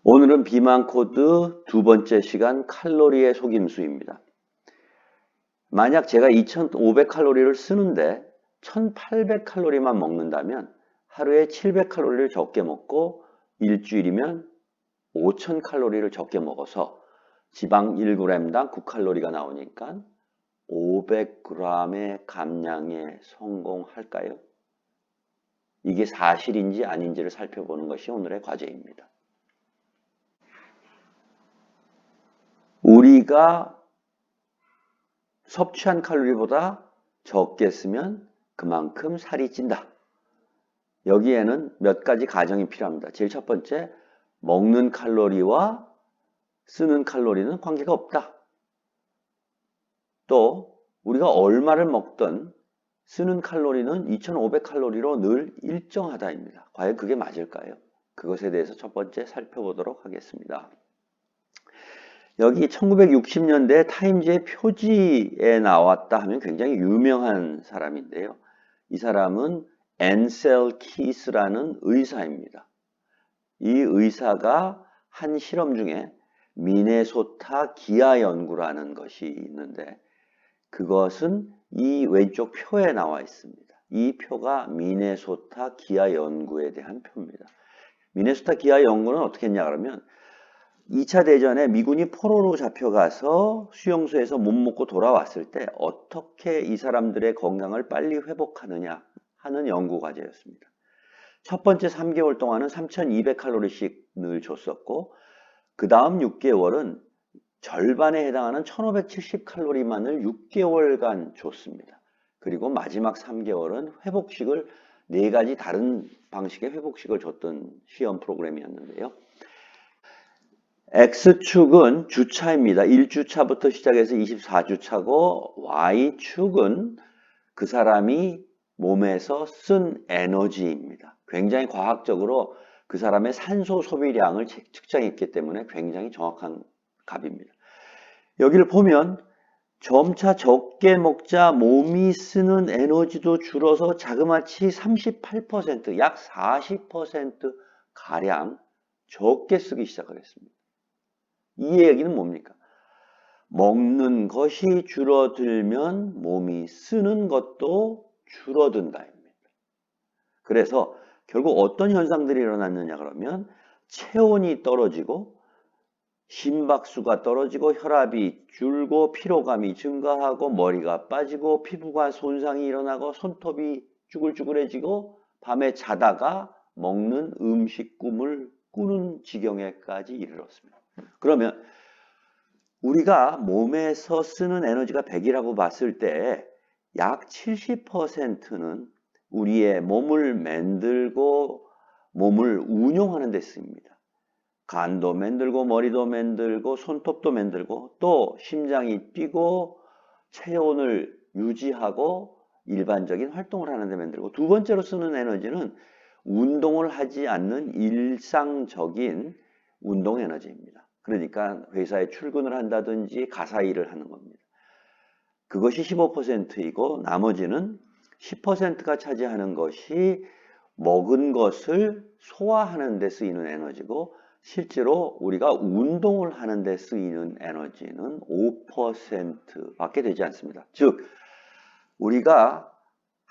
오늘은 비만 코드 두 번째 시간 칼로리의 속임수입니다. 만약 제가 2500칼로리를 쓰는데 1800칼로리만 먹는다면 하루에 700칼로리를 적게 먹고 일주일이면 5000칼로리를 적게 먹어서 지방 1g당 9칼로리가 나오니까 500g의 감량에 성공할까요? 이게 사실인지 아닌지를 살펴보는 것이 오늘의 과제입니다. 우리가 섭취한 칼로리보다 적게 쓰면 그만큼 살이 찐다. 여기에는 몇 가지 가정이 필요합니다. 제일 첫 번째, 먹는 칼로리와 쓰는 칼로리는 관계가 없다. 또 우리가 얼마를 먹든 쓰는 칼로리는 2500칼로리로 늘 일정하다입니다. 과연 그게 맞을까요? 그것에 대해서 첫 번째 살펴보도록 하겠습니다. 여기 1960년대 타임즈의 표지에 나왔다 하면 굉장히 유명한 사람인데요. 이 사람은 앤셀 키스라는 의사입니다. 이 의사가 한 실험 중에 미네소타 기아 연구라는 것이 있는데 그것은 이 왼쪽 표에 나와 있습니다. 이 표가 미네소타 기아 연구에 대한 표입니다. 미네소타 기아 연구는 어떻게 했냐 그러면 2차 대전에 미군이 포로로 잡혀가서 수용소에서 못 먹고 돌아왔을 때 어떻게 이 사람들의 건강을 빨리 회복하느냐 하는 연구 과제였습니다. 첫 번째 3개월 동안은 3200칼로리씩 늘 줬었고 그 다음 6개월은 절반에 해당하는 1570칼로리만을 6개월간 줬습니다. 그리고 마지막 3개월은 회복식을 4가지 다른 방식의 회복식을 줬던 시험 프로그램이었는데요. X축은 주차입니다. 1주차부터 시작해서 24주차고 Y축은 그 사람이 몸에서 쓴 에너지입니다. 굉장히 과학적으로 그 사람의 산소 소비량을 측정했기 때문에 굉장히 정확한 값입니다. 여기를 보면 점차 적게 먹자 몸이 쓰는 에너지도 줄어서 자그마치 38%, 약 40%가량 적게 쓰기 시작을 했습니다. 이 얘기는 뭡니까? 먹는 것이 줄어들면 몸이 쓰는 것도 줄어든다입니다. 그래서 결국 어떤 현상들이 일어났느냐 그러면 체온이 떨어지고 심박수가 떨어지고 혈압이 줄고 피로감이 증가하고 머리가 빠지고 피부가 손상이 일어나고 손톱이 쭈글쭈글해지고 밤에 자다가 먹는 음식 꿈을 꾸는 지경에까지 이르렀습니다. 그러면 우리가 몸에서 쓰는 에너지가 100이라고 봤을 때 약 70%는 우리의 몸을 만들고 몸을 운용하는 데 쓰입니다. 간도 만들고 머리도 만들고 손톱도 만들고 또 심장이 뛰고 체온을 유지하고 일반적인 활동을 하는 데 만들고 두 번째로 쓰는 에너지는 운동을 하지 않는 일상적인 운동 에너지입니다. 그러니까 회사에 출근을 한다든지 가사 일을 하는 겁니다. 그것이 15%이고 나머지는 10%가 차지하는 것이 먹은 것을 소화하는 데 쓰이는 에너지고 실제로 우리가 운동을 하는 데 쓰이는 에너지는 5%밖에 되지 않습니다. 즉 우리가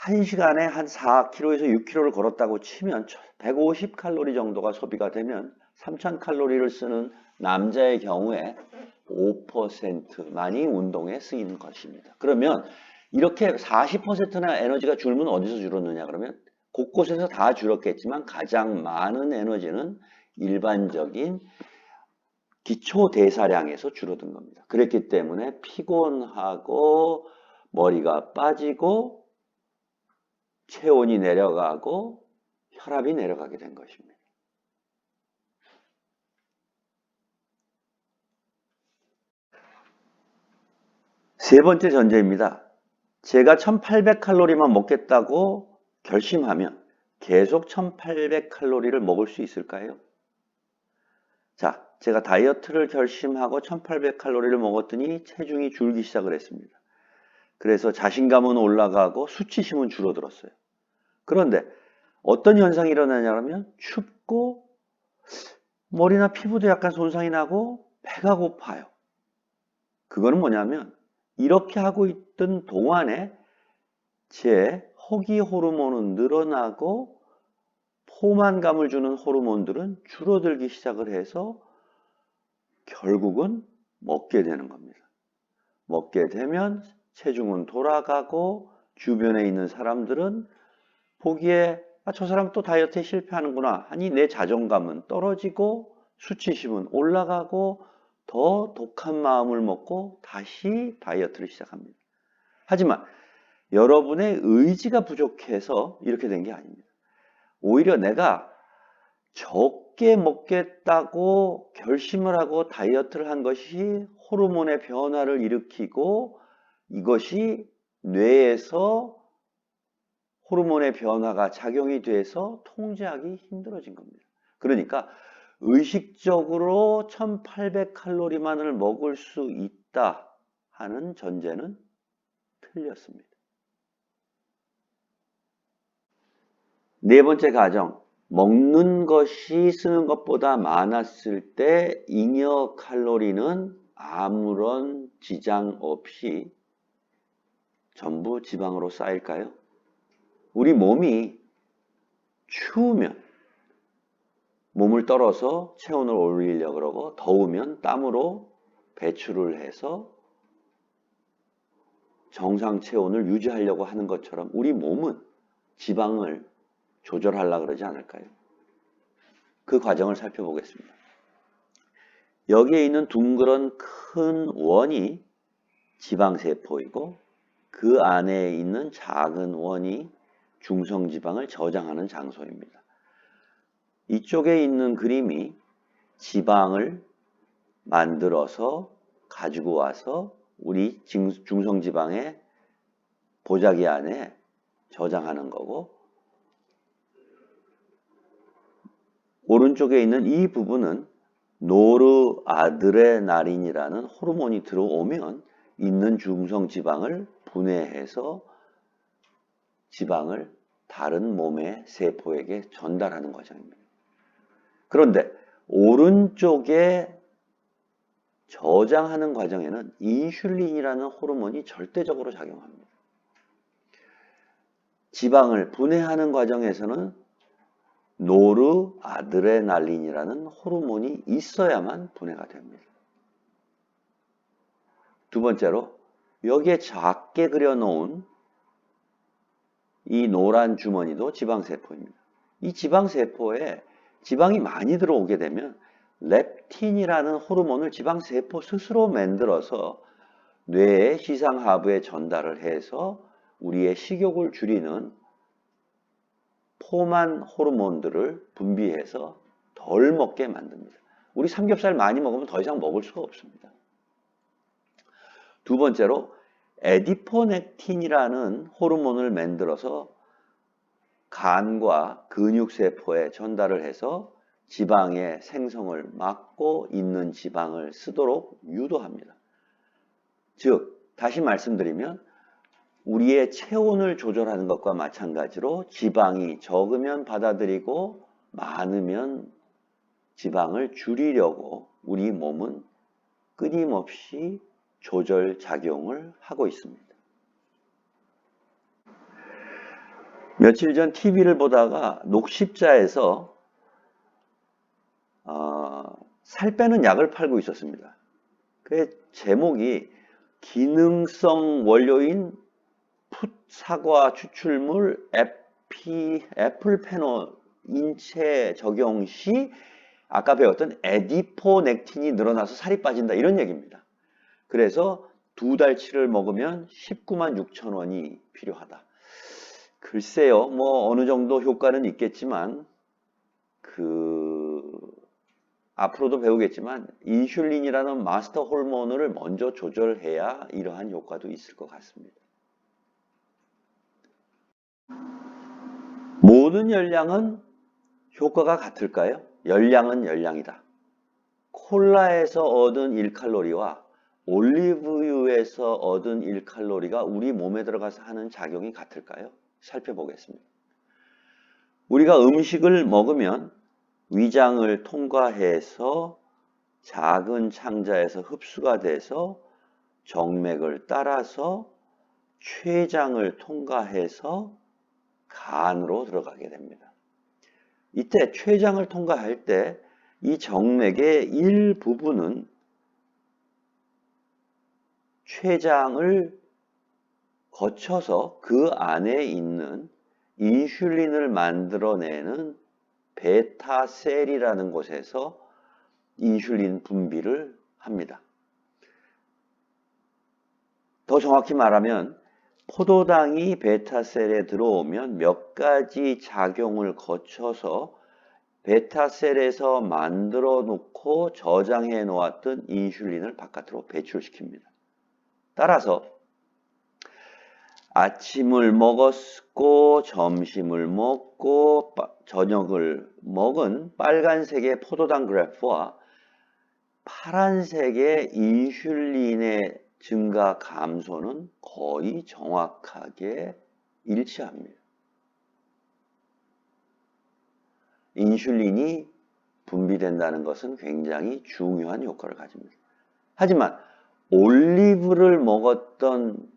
1시간에 한 4km에서 6km를 걸었다고 치면 150칼로리 정도가 소비가 되면 3000칼로리를 쓰는 남자의 경우에 5%만이 운동에 쓰이는 것입니다. 그러면 이렇게 40%나 에너지가 줄면 어디서 줄었느냐 그러면 곳곳에서 다 줄었겠지만 가장 많은 에너지는 일반적인 기초대사량에서 줄어든 겁니다. 그랬기 때문에 피곤하고 머리가 빠지고 체온이 내려가고 혈압이 내려가게 된 것입니다. 세 번째 전제입니다. 제가 1800칼로리만 먹겠다고 결심하면 계속 1800칼로리를 먹을 수 있을까요? 자, 제가 다이어트를 결심하고 1800칼로리를 먹었더니 체중이 줄기 시작을 했습니다. 그래서 자신감은 올라가고 수치심은 줄어들었어요. 그런데 어떤 현상이 일어나냐면 춥고 머리나 피부도 약간 손상이 나고 배가 고파요. 그거는 뭐냐면 이렇게 하고 있던 동안에 제 허기 호르몬은 늘어나고 포만감을 주는 호르몬들은 줄어들기 시작을 해서 결국은 먹게 되는 겁니다. 먹게 되면 체중은 돌아가고 주변에 있는 사람들은 보기에 저 사람 또 다이어트에 실패하는구나 하니 내 자존감은 떨어지고 수치심은 올라가고 더 독한 마음을 먹고 다시 다이어트를 시작합니다. 하지만 여러분의 의지가 부족해서 이렇게 된 게 아닙니다. 오히려 내가 적게 먹겠다고 결심을 하고 다이어트를 한 것이 호르몬의 변화를 일으키고 이것이 뇌에서 호르몬의 변화가 작용이 돼서 통제하기 힘들어진 겁니다. 그러니까 의식적으로 1800칼로리만을 먹을 수 있다 하는 전제는 틀렸습니다. 네 번째 가정, 먹는 것이 쓰는 것보다 많았을 때 잉여 칼로리는 아무런 지장 없이 전부 지방으로 쌓일까요? 우리 몸이 추우면 몸을 떨어서 체온을 올리려고 그러고 더우면 땀으로 배출을 해서 정상 체온을 유지하려고 하는 것처럼 우리 몸은 지방을 조절하려고 그러지 않을까요? 그 과정을 살펴보겠습니다. 여기에 있는 둥그런 큰 원이 지방세포이고 그 안에 있는 작은 원이 중성지방을 저장하는 장소입니다. 이쪽에 있는 그림이 지방을 만들어서 가지고 와서 우리 중성지방의 보자기 안에 저장하는 거고 오른쪽에 있는 이 부분은 노르아드레날린이라는 호르몬이 들어오면 있는 중성지방을 분해해서 지방을 다른 몸의 세포에게 전달하는 과정입니다. 그런데 오른쪽에 저장하는 과정에는 인슐린이라는 호르몬이 절대적으로 작용합니다. 지방을 분해하는 과정에서는 노르아드레날린이라는 호르몬이 있어야만 분해가 됩니다. 두 번째로 여기에 작게 그려놓은 이 노란 주머니도 지방세포입니다. 이 지방세포에 지방이 많이 들어오게 되면 렙틴이라는 호르몬을 지방세포 스스로 만들어서 뇌의 시상하부에 전달을 해서 우리의 식욕을 줄이는 포만 호르몬들을 분비해서 덜 먹게 만듭니다. 우리 삼겹살 많이 먹으면 더 이상 먹을 수가 없습니다. 두 번째로 에디포넥틴이라는 호르몬을 만들어서 간과 근육세포에 전달을 해서 지방의 생성을 막고 있는 지방을 쓰도록 유도합니다. 즉, 다시 말씀드리면 우리의 체온을 조절하는 것과 마찬가지로 지방이 적으면 받아들이고 많으면 지방을 줄이려고 우리 몸은 끊임없이 조절 작용을 하고 있습니다. 며칠 전 TV를 보다가 녹십자에서 살 빼는 약을 팔고 있었습니다. 그 제목이 기능성 원료인 사과 추출물 애플페놀 인체 적용 시 아까 배웠던 에디포넥틴이 늘어나서 살이 빠진다 이런 얘기입니다. 그래서 2달치를 먹으면 19만 6천 원이 필요하다. 글쎄요, 뭐 어느 정도 효과는 있겠지만 앞으로도 배우겠지만 인슐린이라는 마스터 호르몬을 먼저 조절해야 이러한 효과도 있을 것 같습니다. 모든 열량은 효과가 같을까요? 열량은 열량이다. 콜라에서 얻은 1칼로리와 올리브유에서 얻은 1칼로리가 우리 몸에 들어가서 하는 작용이 같을까요? 살펴보겠습니다. 우리가 음식을 먹으면 위장을 통과해서 작은 창자에서 흡수가 돼서 정맥을 따라서 췌장을 통과해서 간으로 들어가게 됩니다. 이때 췌장을 통과할 때 이 정맥의 일부분은 췌장을 거쳐서 그 안에 있는 인슐린을 만들어내는 베타셀이라는 곳에서 인슐린 분비를 합니다. 더 정확히 말하면 포도당이 베타셀에 들어오면 몇 가지 작용을 거쳐서 베타셀에서 만들어 놓고 저장해 놓았던 인슐린을 바깥으로 배출시킵니다. 따라서 아침을 먹었고 점심을 먹고 저녁을 먹은 빨간색의 포도당 그래프와 파란색의 인슐린의 증가 감소는 거의 정확하게 일치합니다. 인슐린이 분비된다는 것은 굉장히 중요한 효과를 가집니다. 하지만 올리브를 먹었던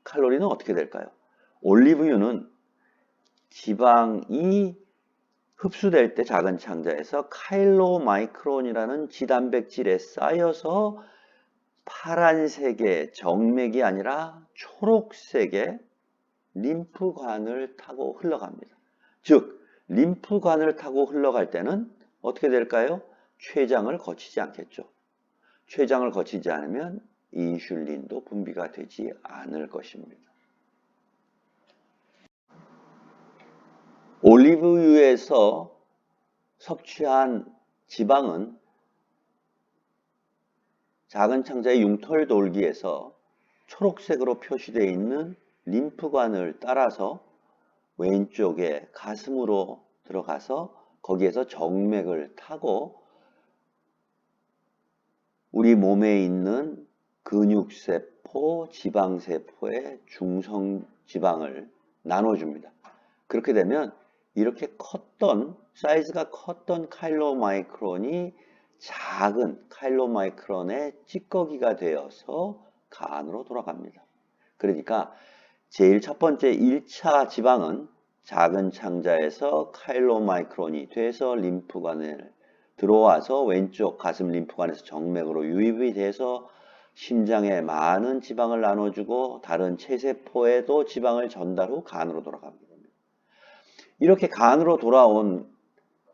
칼로리는 어떻게 될까요? 올리브유는 지방이 흡수될 때 작은 창자에서 카일로마이크론이라는 지단백질에 쌓여서 파란색의 정맥이 아니라 초록색의 림프관을 타고 흘러갑니다. 즉, 림프관을 타고 흘러갈 때는 어떻게 될까요? 췌장을 거치지 않겠죠. 췌장을 거치지 않으면 인슐린도 분비가 되지 않을 것입니다. 올리브유에서 섭취한 지방은 작은 창자의 융털 돌기에서 초록색으로 표시되어 있는 림프관을 따라서 왼쪽에 가슴으로 들어가서 거기에서 정맥을 타고 우리 몸에 있는 근육세포, 지방세포의 중성지방을 나눠줍니다. 그렇게 되면 이렇게 사이즈가 컸던 카일로마이크론이 작은 카일로마이크론의 찌꺼기가 되어서 간으로 돌아갑니다. 그러니까 제일 첫 번째 1차 지방은 작은 창자에서 카일로마이크론이 돼서 림프관을 들어와서 왼쪽 가슴 림프관에서 정맥으로 유입이 돼서 심장에 많은 지방을 나눠주고 다른 체세포에도 지방을 전달 후 간으로 돌아갑니다. 이렇게 간으로 돌아온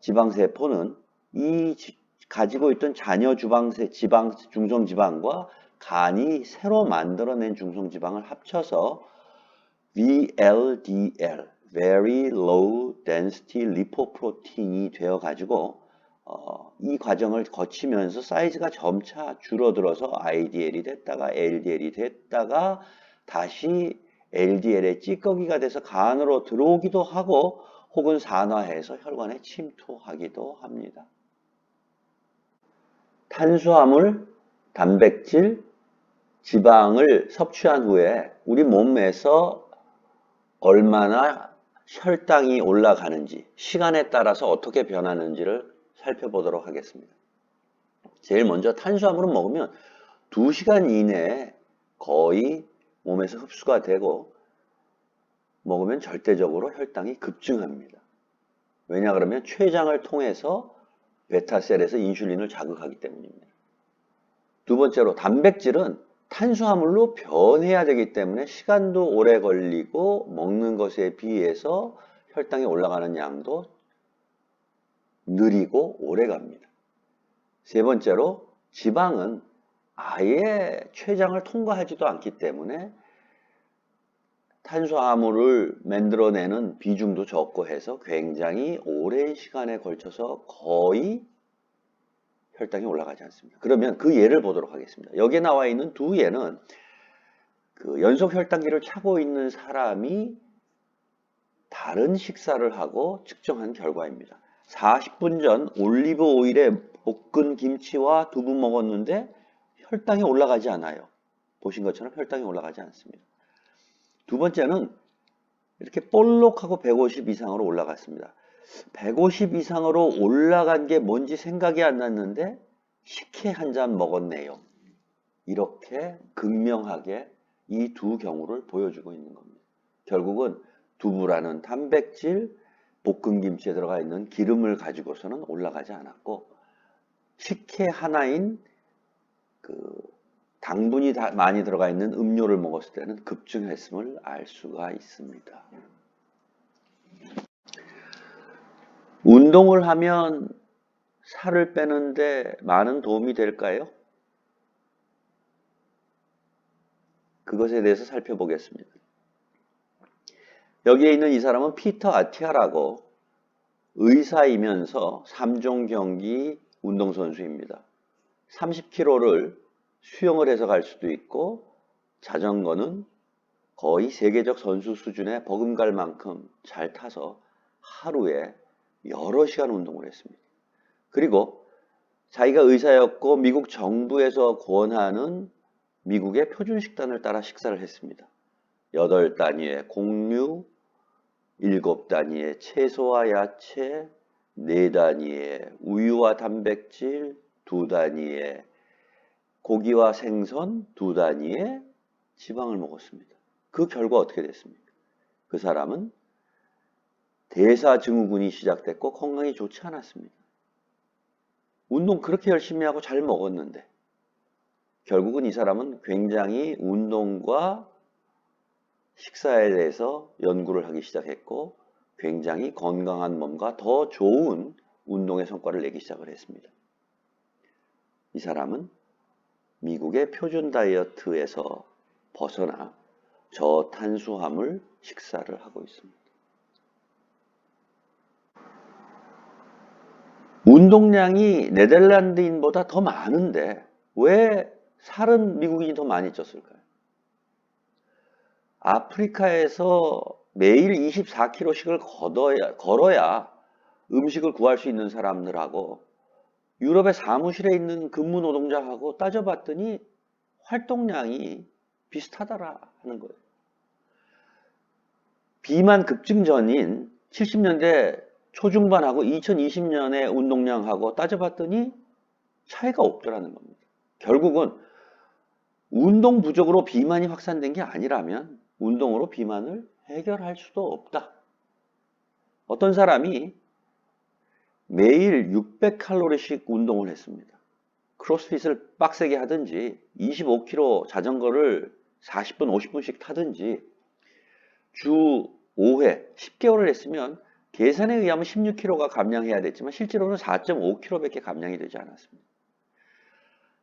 지방세포는 이 가지고 있던 잔여 중성지방과 간이 새로 만들어낸 중성지방을 합쳐서 VLDL, Very Low Density Lipoprotein이 되어가지고 이 과정을 거치면서 사이즈가 점차 줄어들어서 IDL이 됐다가 LDL이 됐다가 다시 LDL의 찌꺼기가 돼서 간으로 들어오기도 하고 혹은 산화해서 혈관에 침투하기도 합니다. 탄수화물, 단백질, 지방을 섭취한 후에 우리 몸에서 얼마나 혈당이 올라가는지, 시간에 따라서 어떻게 변하는지를 살펴보도록 하겠습니다. 제일 먼저 탄수화물을 먹으면 2시간 이내에 거의 몸에서 흡수가 되고 먹으면 절대적으로 혈당이 급증합니다. 왜냐 그러면 췌장을 통해서 베타셀에서 인슐린을 자극하기 때문입니다. 두 번째로 단백질은 탄수화물로 변해야 되기 때문에 시간도 오래 걸리고 먹는 것에 비해서 혈당이 올라가는 양도 느리고 오래 갑니다. 세 번째로 지방은 아예 췌장을 통과하지도 않기 때문에 탄수화물을 만들어내는 비중도 적고 해서 굉장히 오랜 시간에 걸쳐서 거의 혈당이 올라가지 않습니다. 그러면 그 예를 보도록 하겠습니다. 여기에 나와 있는 두 예는 그 연속 혈당기를 차고 있는 사람이 다른 식사를 하고 측정한 결과입니다. 40분 전 올리브 오일에 볶은 김치와 두부 먹었는데 혈당이 올라가지 않아요. 보신 것처럼 혈당이 올라가지 않습니다. 두 번째는 이렇게 볼록하고 150 이상으로 올라갔습니다. 150 이상으로 올라간 게 뭔지 생각이 안 났는데 식혜 한 잔 먹었네요. 이렇게 극명하게 이 두 경우를 보여주고 있는 겁니다. 결국은 두부라는 단백질, 볶음김치에 들어가 있는 기름을 가지고서는 올라가지 않았고 식혜 하나인 그 당분이 많이 들어가 있는 음료를 먹었을 때는 급증했음을 알 수가 있습니다. 운동을 하면 살을 빼는데 많은 도움이 될까요? 그것에 대해서 살펴보겠습니다. 여기에 있는 이 사람은 피터 아티아라고 의사이면서 3종 경기 운동선수입니다. 30km를 수영을 해서 갈 수도 있고 자전거는 거의 세계적 선수 수준에 버금갈 만큼 잘 타서 하루에 여러 시간 운동을 했습니다. 그리고 자기가 의사였고 미국 정부에서 권하는 미국의 표준 식단을 따라 식사를 했습니다. 8단위의 곡류, 7단위의 채소와 야채, 4단위의 우유와 단백질, 2단위의 고기와 생선, 2단위의 지방을 먹었습니다. 그 결과 어떻게 됐습니까? 그 사람은 대사증후군이 시작됐고 건강이 좋지 않았습니다. 운동 그렇게 열심히 하고 잘 먹었는데 결국은 이 사람은 굉장히 운동과 식사에 대해서 연구를 하기 시작했고 굉장히 건강한 몸과 더 좋은 운동의 성과를 내기 시작을 했습니다. 이 사람은 미국의 표준 다이어트에서 벗어나 저탄수화물 식사를 하고 있습니다. 운동량이 네덜란드인보다 더 많은데 왜 살은 미국인이 더 많이 쪘을까요? 아프리카에서 매일 24km씩을 걸어야 음식을 구할 수 있는 사람들하고 유럽의 사무실에 있는 근무 노동자하고 따져봤더니 활동량이 비슷하더라 하는 거예요. 비만 급증 전인 70년대 초중반하고 2020년의 운동량하고 따져봤더니 차이가 없더라는 겁니다. 결국은 운동 부족으로 비만이 확산된 게 아니라면 운동으로 비만을 해결할 수도 없다. 어떤 사람이 매일 600칼로리씩 운동을 했습니다. 크로스핏을 빡세게 하든지 25km 자전거를 40분, 50분씩 타든지 주 5회 10개월을 했으면 계산에 의하면 16kg가 감량해야 됐지만 실제로는 4.5kg밖에 감량이 되지 않았습니다.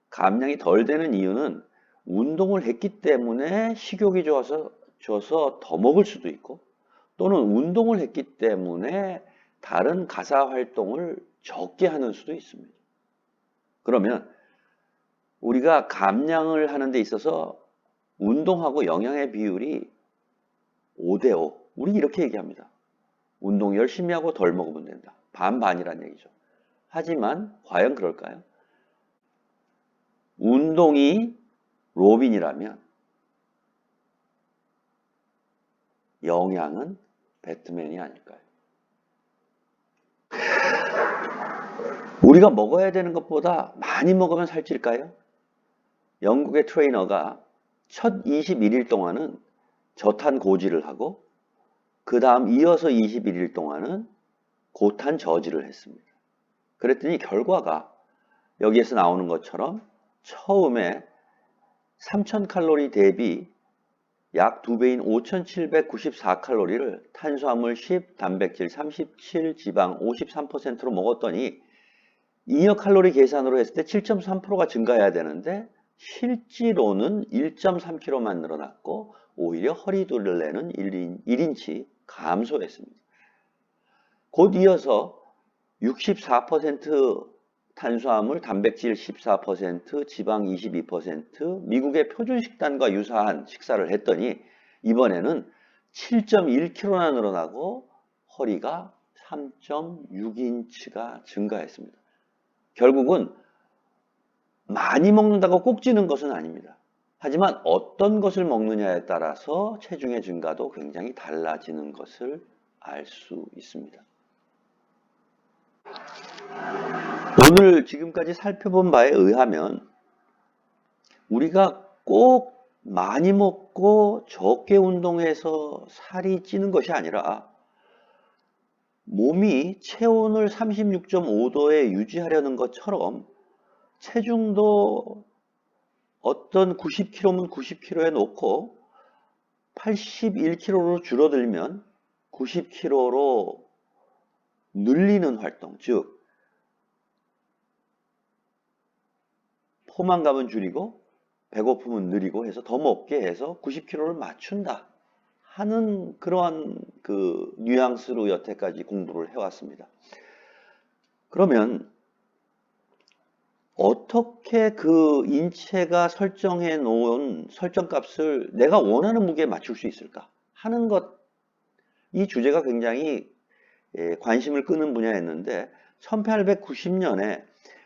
감량이 덜 되는 이유는 운동을 했기 때문에 식욕이 좋아서 더 먹을 수도 있고 또는 운동을 했기 때문에 다른 가사 활동을 적게 하는 수도 있습니다. 그러면 우리가 감량을 하는 데 있어서 운동하고 영양의 비율이 5대5. 우리 이렇게 얘기합니다. 운동 열심히 하고 덜 먹으면 된다. 반반이란 얘기죠. 하지만 과연 그럴까요? 운동이 로빈이라면 영양은 배트맨이 아닐까요? 우리가 먹어야 되는 것보다 많이 먹으면 살찔까요? 영국의 트레이너가 첫 21일 동안은 저탄 고지를 하고 그 다음 이어서 21일 동안은 고탄 저지를 했습니다. 그랬더니 결과가 여기에서 나오는 것처럼 처음에 3000칼로리 대비 약 2배인 5794칼로리를 탄수화물 10, 단백질 37, 지방 53%로 먹었더니 잉여 칼로리 계산으로 했을 때 7.3%가 증가해야 되는데 실제로는 1.3kg만 늘어났고 오히려 허리둘레는 1인치 감소했습니다. 곧 이어서 64% 탄수화물, 단백질 14%, 지방 22%, 미국의 표준 식단과 유사한 식사를 했더니 이번에는 7.1kg나 늘어나고 허리가 3.6인치가 증가했습니다. 결국은 많이 먹는다고 꼭 찌는 것은 아닙니다. 하지만 어떤 것을 먹느냐에 따라서 체중의 증가도 굉장히 달라지는 것을 알 수 있습니다. 오늘 지금까지 살펴본 바에 의하면 우리가 꼭 많이 먹고 적게 운동해서 살이 찌는 것이 아니라 몸이 체온을 36.5도에 유지하려는 것처럼 체중도 어떤 90kg면 90kg에 놓고 81kg로 줄어들면 90kg로 늘리는 활동, 즉 포만감은 줄이고 배고픔은 느리고 해서 더 먹게 해서 90kg를 맞춘다 하는 그러한 그 뉘앙스로 여태까지 공부를 해왔습니다. 그러면 어떻게 그 인체가 설정해 놓은 설정값을 내가 원하는 무게에 맞출 수 있을까 하는 것, 이 주제가 굉장히 관심을 끄는 분야였는데 1890년에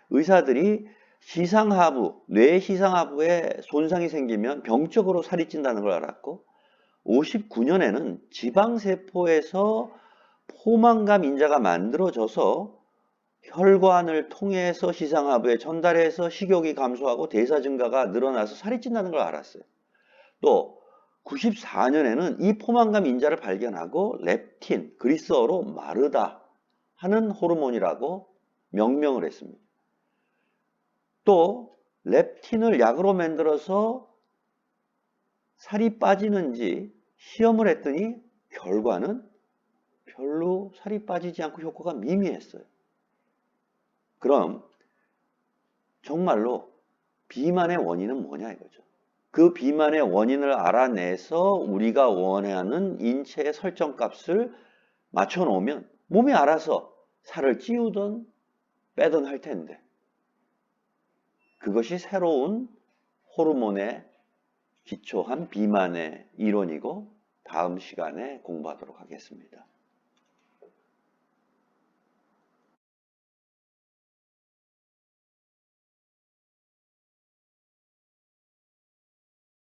의사들이 시상하부, 뇌 시상하부에 손상이 생기면 병적으로 살이 찐다는 걸 알았고 59년에는 지방세포에서 포만감 인자가 만들어져서 혈관을 통해서 시상하부에 전달해서 식욕이 감소하고 대사 증가가 늘어나서 살이 찐다는 걸 알았어요. 또 94년에는 이 포만감 인자를 발견하고 렙틴, 그리스어로 마르다 하는 호르몬이라고 명명을 했습니다. 또 렙틴을 약으로 만들어서 살이 빠지는지 시험을 했더니 결과는 별로 살이 빠지지 않고 효과가 미미했어요. 그럼 정말로 비만의 원인은 뭐냐 이거죠. 그 비만의 원인을 알아내서 우리가 원하는 인체의 설정값을 맞춰 놓으면 몸이 알아서 살을 찌우든 빼든 할 텐데, 그것이 새로운 호르몬에 기초한 비만의 이론이고 다음 시간에 공부하도록 하겠습니다.